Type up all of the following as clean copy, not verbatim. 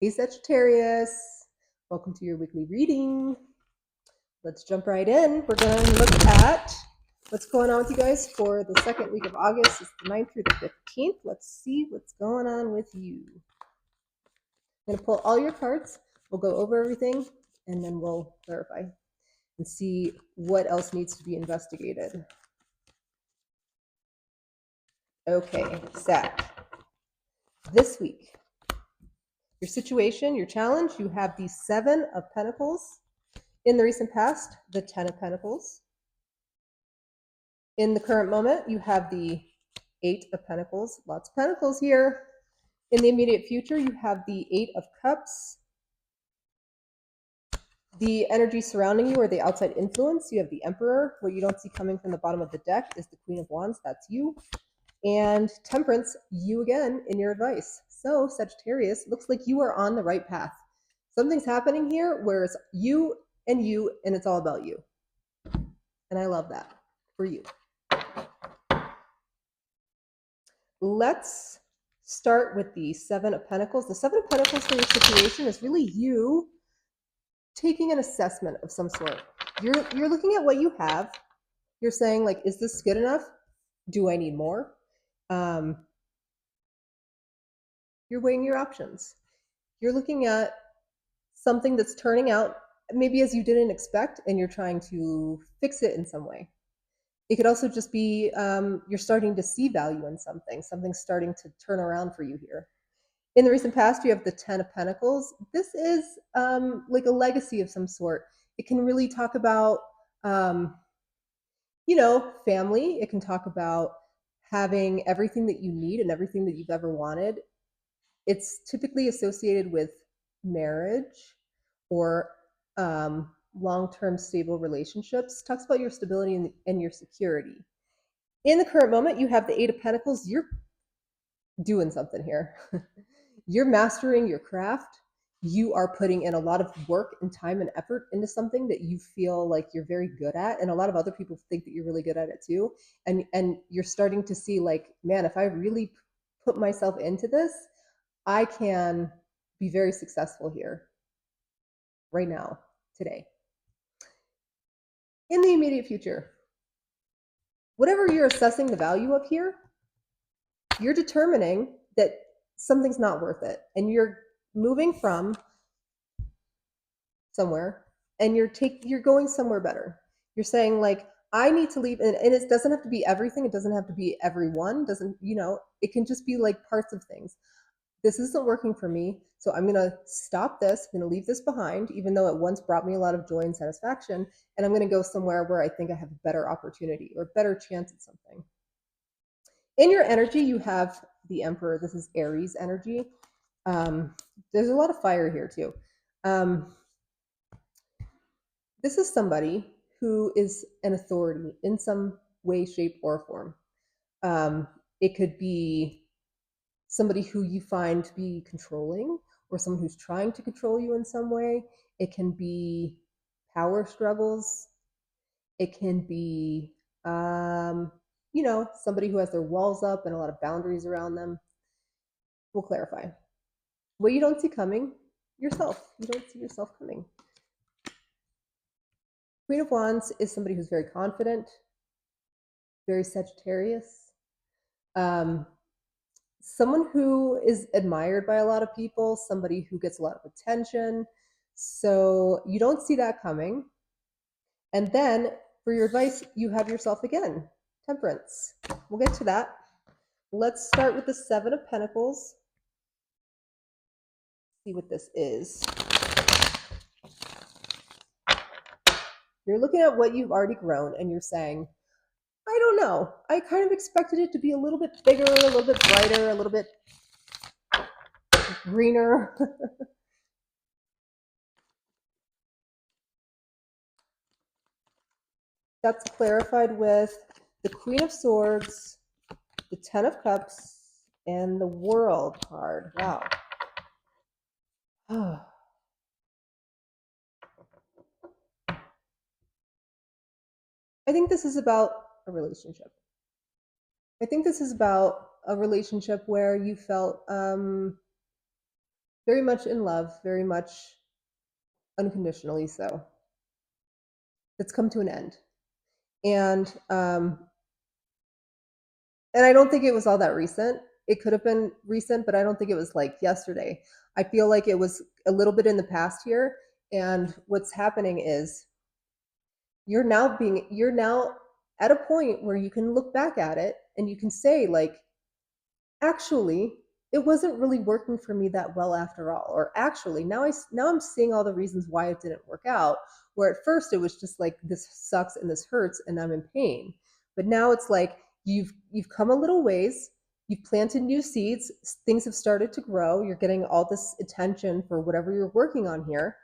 Hey Sagittarius, welcome to your weekly reading. Let's jump right in. We're going to look at what's going on with you guys for the second week of August. It's the 9th through the 15th. Let's see what's going on with you. I'm going to pull all your cards. We'll go over everything and then we'll clarify and see what else needs to be investigated. Okay, Sag. This week, your situation, your challenge, you have the 7 of Pentacles. In the recent past, the 10 of Pentacles. In the current moment, you have the 8 of Pentacles. Lots of Pentacles here. In the immediate future, you have the 8 of Cups. The energy surrounding you or the outside influence, you have the Emperor. What you don't see coming from the bottom of the deck is the Queen of Wands. That's you. And Temperance, you again in your advice. So Sagittarius, looks like you are on the right path. Something's happening here where it's you, and it's all about you. And I love that for you. Let's start with the 7 of Pentacles. The 7 of Pentacles for your situation is really you taking an assessment of some sort. You're looking at what you have. You're saying, like, is this good enough? Do I need more? You're weighing your options. You're looking at something that's turning out maybe as you didn't expect, and you're trying to fix it in some way. It could also just be you're starting to see value in something. Something's starting to turn around for you here. In the recent past, you have the 10 of Pentacles. This is like a legacy of some sort. It can really talk about, family. It can talk about having everything that you need and everything that you've ever wanted. It's typically associated with marriage or long-term stable relationships. Talks about your stability and your security. In the current moment, you have the 8 of Pentacles. You're doing something here. You're mastering your craft. You are putting in a lot of work and time and effort into something that you feel like you're very good at, and a lot of other people think that you're really good at it too. And you're starting to see, like, man, if I really put myself into this, I can be very successful here right now, today. In the immediate future, whatever you're assessing the value of here, you're determining that something's not worth it, and you're moving from somewhere and you're going somewhere better. You're saying, like, I need to leave, and it doesn't have to be everything. It doesn't have to be everyone. Doesn't, it can just be like parts of things. This isn't working for me, so I'm going to stop this. I'm going to leave this behind, even though it once brought me a lot of joy and satisfaction, and I'm going to go somewhere where I think I have a better opportunity or a better chance at something. In your energy, you have the Emperor. This is Aries energy. There's a lot of fire here too. This is somebody who is an authority in some way, shape, or form. It could be somebody who you find to be controlling, or someone who's trying to control you in some way. It can be power struggles. It can be, somebody who has their walls up and a lot of boundaries around them. We'll clarify. What you don't see coming, yourself. You don't see yourself coming. Queen of Wands is somebody who's very confident, very Sagittarius. Someone who is admired by a lot of people, somebody who gets a lot of attention. So you don't see that coming. And then for your advice, you have yourself again, Temperance. We'll get to that. Let's start with the 7 of Pentacles. See what this is. You're looking at what you've already grown and you're saying, I don't know. I kind of expected it to be a little bit bigger, a little bit brighter, a little bit greener. That's clarified with the Queen of Swords, the 10 of Cups, and the World card. Wow. I think this is about a relationship. I think this is about a relationship where you felt Very much in love, very much unconditionally so. It's come to an end. And and I don't think it was all that recent. It could have been recent, but I don't think it was like yesterday. I feel like it was a little bit in the past here. And what's happening is you're now at a point where you can look back at it and you can say like, actually, it wasn't really working for me that well after all. Or actually, now I'm seeing all the reasons why it didn't work out. Where at first it was just like, this sucks and this hurts and I'm in pain. But now it's like, you've come a little ways. You've planted new seeds. Things have started to grow. You're getting all this attention for whatever you're working on here,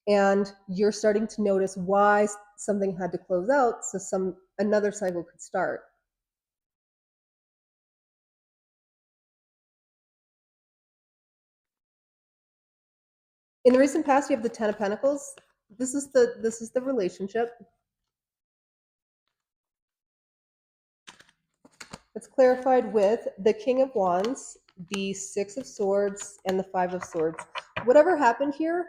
and you're starting to notice why something had to close out so another cycle could start. In the recent past, you have the Ten of Pentacles. This is the relationship. It's clarified with the King of Wands, the Six of Swords, and the Five of Swords. Whatever happened here,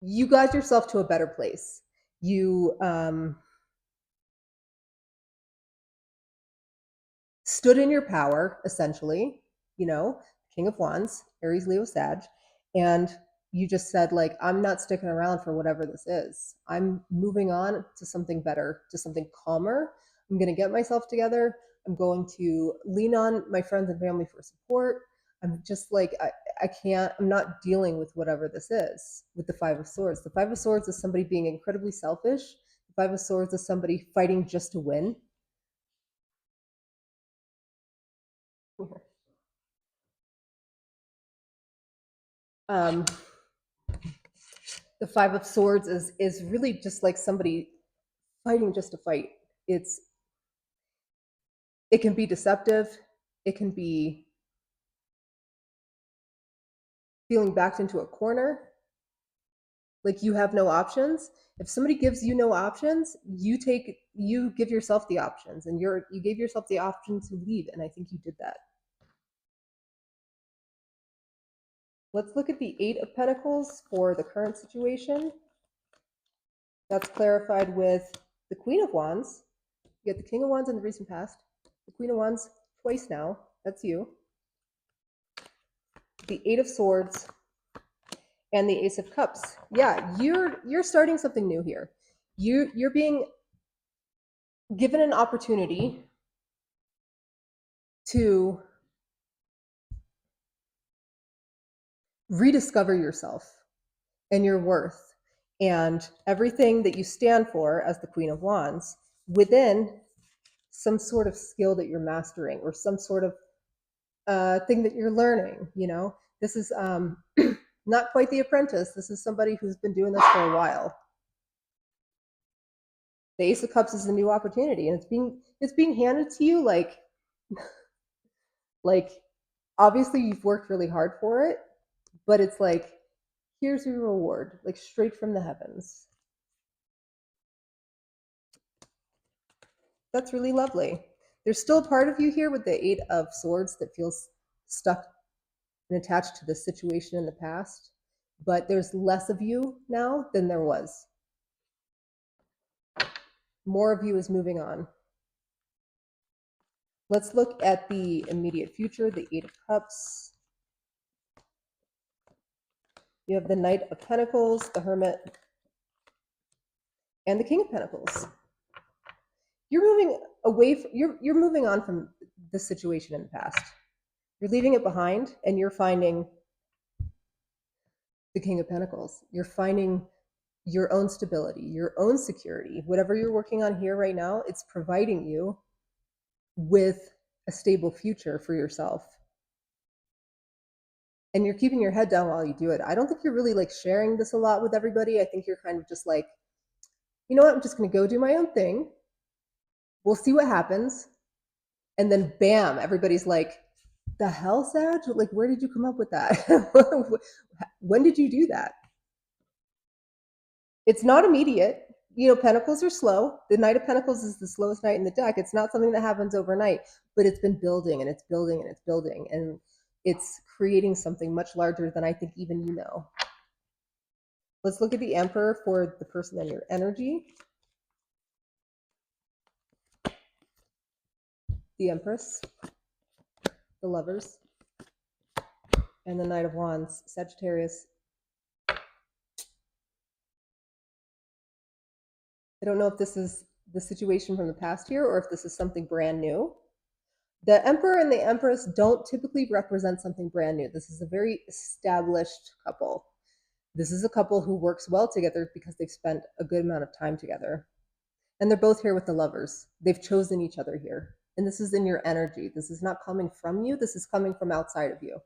you got yourself to a better place. You stood in your power, essentially, King of Wands, Aries, Leo, Sag, and you just said, like, I'm not sticking around for whatever this is. I'm moving on to something better, to something calmer. I'm going to get myself together. I'm going to lean on my friends and family for support. I'm just like, I can't, I'm not dealing with whatever this is with the Five of Swords. The Five of Swords is somebody being incredibly selfish. The Five of Swords is somebody fighting just to win. Um, the Five of Swords is really just like somebody fighting just to fight. It's it can be deceptive. It can be feeling backed into a corner, like you have no options. If somebody gives you no options, you give yourself the options, and you gave yourself the option to leave, and I think you did that. Let's look at the Eight of Pentacles for the current situation. That's clarified with the Queen of Wands. You get the King of Wands in the recent past, the Queen of Wands twice now. That's you. The Eight of Swords and the Ace of Cups. Yeah, you're starting something new here. You're being given an opportunity to rediscover yourself and your worth and everything that you stand for as the Queen of Wands within some sort of skill that you're mastering, or some sort of thing that you're learning. This is not quite the apprentice. This is somebody who's been doing this for a while. The Ace of Cups is a new opportunity, and it's being handed to you like obviously you've worked really hard for it, but it's like, here's your reward, like straight from the heavens. That's really lovely. There's still a part of you here with the Eight of Swords that feels stuck and attached to the situation in the past, but there's less of you now than there was. More of you is moving on. Let's look at the immediate future, the Eight of Cups. You have the Knight of Pentacles, the Hermit, and the King of Pentacles. You're moving away you're moving on from the situation in the past. You're leaving it behind, and you're finding the King of Pentacles. You're finding your own stability, your own security. Whatever you're working on here right now, it's providing you with a stable future for yourself. And you're keeping your head down while you do it. I don't think you're really like sharing this a lot with everybody. I think you're kind of just like, you know what, I'm just going to go do my own thing. We'll see what happens. And then bam, everybody's like, the hell, Sag? Like, where did you come up with that? When did you do that? It's not immediate. Pentacles are slow. The Knight of Pentacles is the slowest knight in the deck. It's not something that happens overnight, but it's been building and it's building and it's building. And it's creating something much larger than I think even you know. Let's look at the Emperor for the person in your energy, the Empress, the Lovers, and the Knight of Wands, Sagittarius. I don't know if this is the situation from the past year or if this is something brand new. The Emperor and the Empress don't typically represent something brand new. This is a very established couple. This is a couple who works well together because they've spent a good amount of time together. And they're both here with the Lovers. They've chosen each other here. And this is in your energy. This is not coming from you. This is coming from outside of you.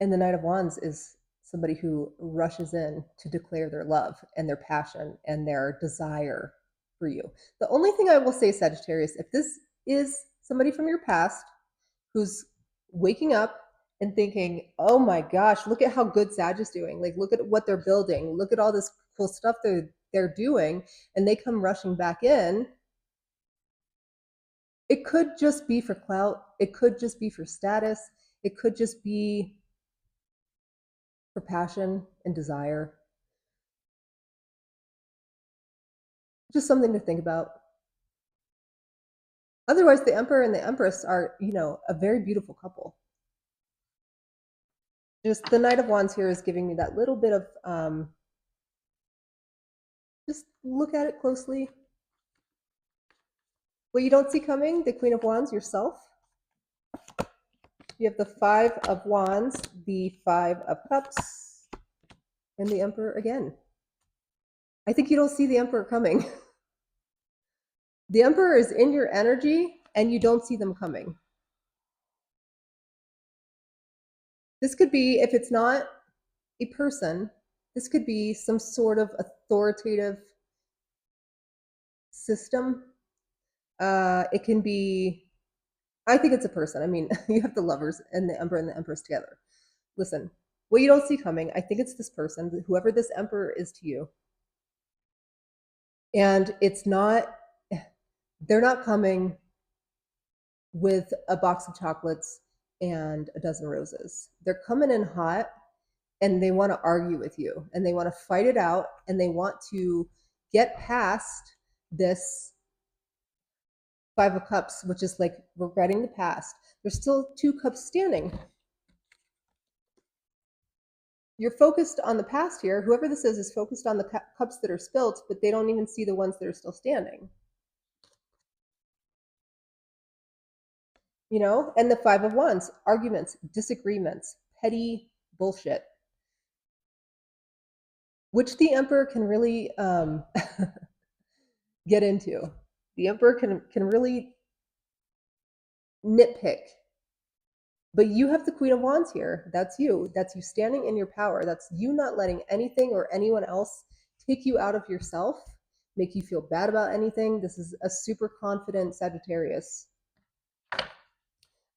And the Knight of Wands is somebody who rushes in to declare their love and their passion and their desire for you. The only thing I will say, Sagittarius, if this is somebody from your past who's waking up and thinking, oh my gosh, look at how good Sag is doing. Like, look at what they're building. Look at all this cool stuff they're doing. And they come rushing back in. It could just be for clout. It could just be for status. It could just be for passion and desire. Just something to think about. Otherwise, the Emperor and the Empress are, a very beautiful couple. Just the Knight of Wands here is giving me that little bit of, just look at it closely. What you don't see coming, the Queen of Wands, yourself. You have the Five of Wands, the Five of Cups, and the Emperor again. I think you don't see the Emperor coming. The Emperor is in your energy and you don't see them coming. This could be, if it's not a person, this could be some sort of authoritative system. It can be, I think it's a person. I mean, you have the Lovers and the Emperor and the Empress together. Listen, what you don't see coming, I think it's this person, whoever this Emperor is to you. And it's not, they're not coming with a box of chocolates and a dozen roses. They're coming in hot and they want to argue with you and they want to fight it out and they want to get past this Five of Cups, which is like regretting the past. There's still two cups standing. You're focused on the past here. Whoever this is focused on the cups that are spilt, but they don't even see the ones that are still standing. And the Five of Wands, arguments, disagreements, petty bullshit, which the Emperor can really get into. The Emperor can really nitpick. But you have the Queen of Wands here. That's you. That's you standing in your power. That's you not letting anything or anyone else take you out of yourself, make you feel bad about anything. This is a super confident Sagittarius.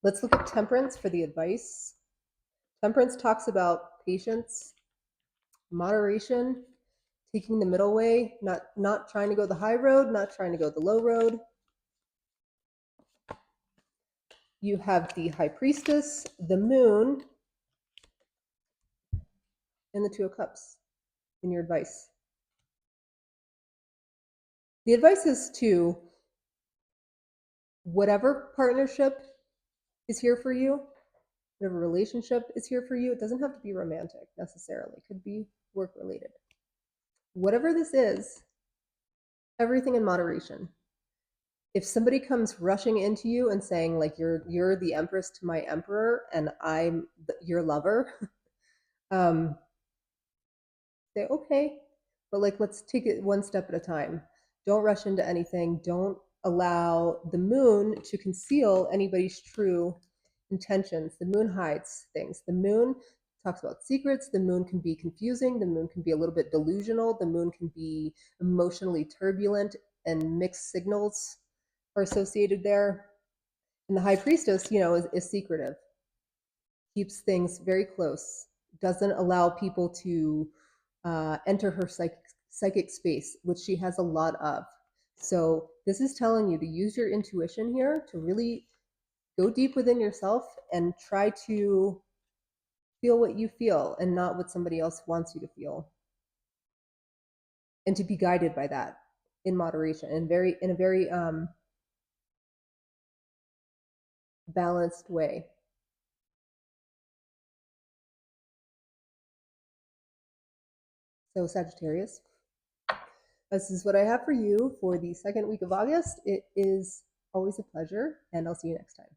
Let's look at Temperance for the advice. Temperance talks about patience, moderation, taking the middle way, not trying to go the high road, not trying to go the low road. You have the High Priestess, the Moon, and the Two of Cups in your advice. The advice is to whatever partnership is here for you, whatever relationship is here for you, it doesn't have to be romantic necessarily. It could be work related. Whatever this is, everything in moderation. If somebody comes rushing into you and saying like you're the Empress to my Emperor and I'm your lover, say okay, but like let's take it one step at a time. Don't rush into anything. Don't allow the Moon to conceal anybody's true intentions. The Moon hides things. The Moon talks about secrets. The Moon can be confusing. The Moon can be a little bit delusional. The Moon can be emotionally turbulent, and mixed signals are associated there. And the High Priestess, is secretive, keeps things very close, doesn't allow people to enter her psychic space, which she has a lot of. So this is telling you to use your intuition here to really go deep within yourself and try to feel what you feel and not what somebody else wants you to feel, and to be guided by that in moderation and in a very balanced way. So Sagittarius, this is what I have for you for the second week of August. It is always a pleasure, and I'll see you next time.